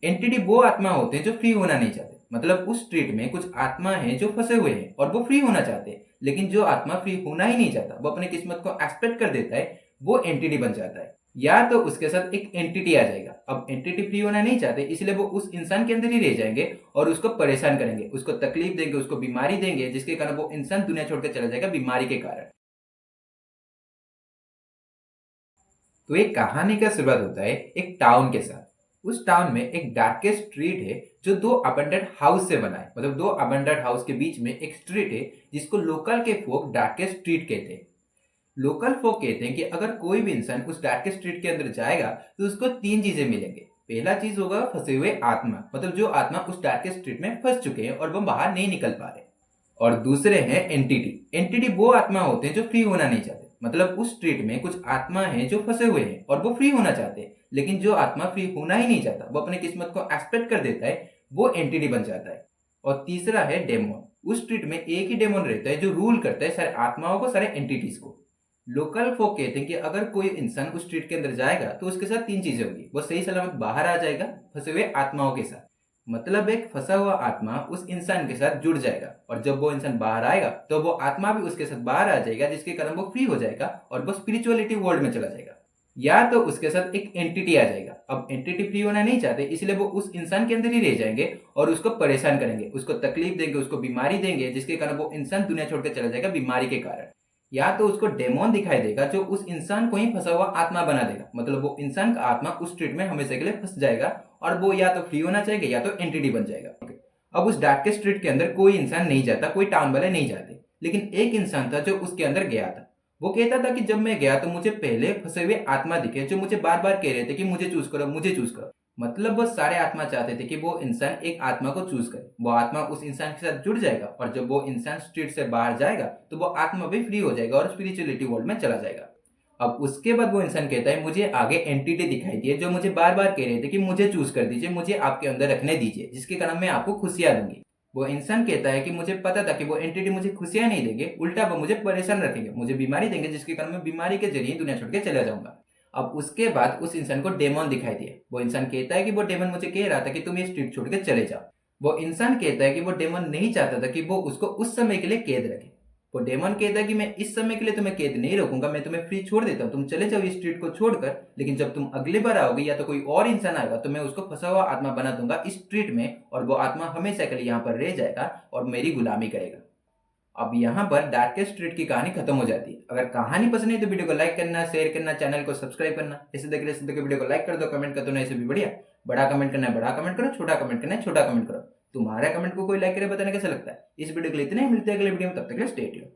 Entity वो आत्मा होते हैं जो फ्री होना नहीं चाहते। मतलब उस स्ट्रीट में कुछ आत्मा है जो फंसे हुए हैं और वो फ्री होना चाहते हैं, लेकिन जो आत्मा फ्री होना ही नहीं चाहता, वो अपने किस्मत को एक्सपेक्ट कर देता है, वो एंटिटी बन जाता है। या तो उसके साथ एक एंटिटी आ जाएगा। अब एंटिटी फ्री होना नहीं चाहते, इसलिए वो उस इंसान के अंदर ही रह जाएंगे और उसको परेशान करेंगे, उसको तकलीफ देंगे, उसको बीमारी देंगे, जिसके कारण वो इंसान दुनिया छोड़कर चला जाएगा बीमारी के कारण। तो एक कहानी का शुरुआत होता है एक टाउन के साथ। उस टाउन में एक डार्केस्ट स्ट्रीट है जो दो अबंडेंट हाउस से बना है। मतलब दो अबंडेंट हाउस के बीच में एक स्ट्रीट है जिसको लोकल के फोक डार्केस्ट स्ट्रीट कहते हैं। लोकल फोक कहते हैं कि अगर कोई भी इंसान उस डार्केस्ट स्ट्रीट के अंदर जाएगा तो उसको तीन चीजें मिलेंगे। पहला चीज होगा फंसे हुए आत्मा, मतलब जो आत्मा उस डार्केस्ट स्ट्रीट में फंस चुके हैं और वो बाहर नहीं निकल पा रहे। और दूसरे हैं एंटिटी। एंटिटी वो आत्मा होते हैं जो फ्री होना नहीं चाहते। मतलब उस स्ट्रीट में कुछ आत्मा है जो फंसे हुए हैं और वो फ्री होना चाहते हैं, लेकिन जो आत्मा फ्री होना ही नहीं चाहता, वो अपने किस्मत को एक्सपेक्ट कर देता है, वो एंटिटी बन जाता है। और तीसरा है डेमोन। उस स्ट्रीट में एक ही डेमोन रहता है जो रूल करता है सारे आत्माओं को, सारे एंटिटीज को। लोकल फोक कहते हैं कि अगर कोई इंसान उस स्ट्रीट के अंदर जाएगा तो उसके साथ तीन चीजें होंगी। वो सही सलामत बाहर आ जाएगा फंसे हुए आत्माओं के साथ। मतलब एक फंसा हुआ आत्मा उस इंसान के साथ जुड़ जाएगा और जब वो इंसान बाहर आएगा तो वो आत्मा भी उसके साथ बाहर आ जाएगा, जिसके कारण वो फ्री हो जाएगा और वो स्पिरिचुअलिटी वर्ल्ड में चला जाएगा। या तो उसके साथ एक एंटिटी आ जाएगा। अब एंटिटी फ्री होना नहीं चाहते, इसलिए वो उस इंसान के अंदर ही रह जाएंगे और उसको परेशान करेंगे, उसको तकलीफ देंगे, उसको बीमारी देंगे, जिसके कारण वो इंसान दुनिया छोड़कर चला जाएगा बीमारी के कारण। या तो उसको डेमोन दिखाई देगा जो उस इंसान को ही फंसा हुआ आत्मा बना देगा। मतलब वो इंसान का आत्मा उस स्ट्रीट में हमेशा के लिए फंस जाएगा और वो या तो फ्री होना चाहेगा या तो एंटिटी बन जाएगा। अब उस डार्केस्ट स्ट्रीट के अंदर कोई इंसान नहीं जाता, कोई टाउन वाले नहीं जाते, लेकिन एक इंसान था जो उसके अंदर गया था। वो कहता था कि जब मैं गया तो मुझे पहले फंसे हुए आत्मा दिखे जो मुझे बार बार कह रहे थे कि मुझे चूज करो, मुझे चूज करो। मतलब वो सारे आत्मा चाहते थे कि वो इंसान एक आत्मा को चूज करे, वो आत्मा उस इंसान के साथ जुड़ जाएगा और जब वो इंसान स्ट्रीट से बाहर जाएगा तो वो आत्मा भी फ्री हो जाएगा और स्पिरिचुअलिटी वर्ल्ड में चला जाएगा। अब उसके बाद वो इंसान कहता है मुझे आगे एंटिटी दिखाई दी है जो मुझे बार बार कह रहे थे कि मुझे चूज कर दीजिए, मुझे आपके अंदर रखने दीजिए, जिसके कारण मैं आपको खुशियां दूंगी। वो इंसान कहता है कि मुझे पता था कि वो एंटिटी मुझे खुशियां नहीं देंगे, उल्टा वो मुझे परेशान रखेंगे, मुझे बीमारी देंगे, जिसके कारण मैं बीमारी के जरिए दुनिया छोड़ के चला जाऊंगा। अब उसके बाद उस इंसान को डेमन दिखाई दिया। वो इंसान कहता है कि वो डेमन मुझे कह रहा था कि तुम ये स्ट्रीट छोड़ के चले जाओ। वो इंसान कहता है कि वो डेमन नहीं चाहता था कि वो उसको उस समय के लिए कैद रखे। वो डेमन कहता है कि मैं इस समय के लिए तुम्हें कैद नहीं रखूंगा, मैं तुम्हें फ्री छोड़ देता हूँ, तुम चले जाओ इस स्ट्रीट को छोड़कर, लेकिन जब तुम अगली बार आओगे या तो कोई और इंसान आएगा तो मैं उसको फंसा हुआ आत्मा बना दूंगा इस स्ट्रीट में और वो आत्मा हमेशा के लिए यहाँ पर रह जाएगा और मेरी गुलामी करेगा। अब यहाँ पर डार्केस्ट स्ट्रीट की कहानी खत्म हो जाती है। अगर कहानी पसंद है तो वीडियो को लाइक करना, शेयर करना, चैनल को सब्सक्राइब करना। ऐसे देख वीडियो को लाइक कर दो, कमेंट कर दो, नहीं ऐसे भी बढ़िया। बड़ा कमेंट करना है बड़ा कमेंट करो, छोटा कमेंट करना है छोटा कमेंट करो। तुम्हारा कमेंट को कोई लाइक करे बताने कैसा लगता है। इस वीडियो के लिए इतना ही, मिलते हैं अगले वीडियो में, तब तक के लिए स्टे ट्यून्ड।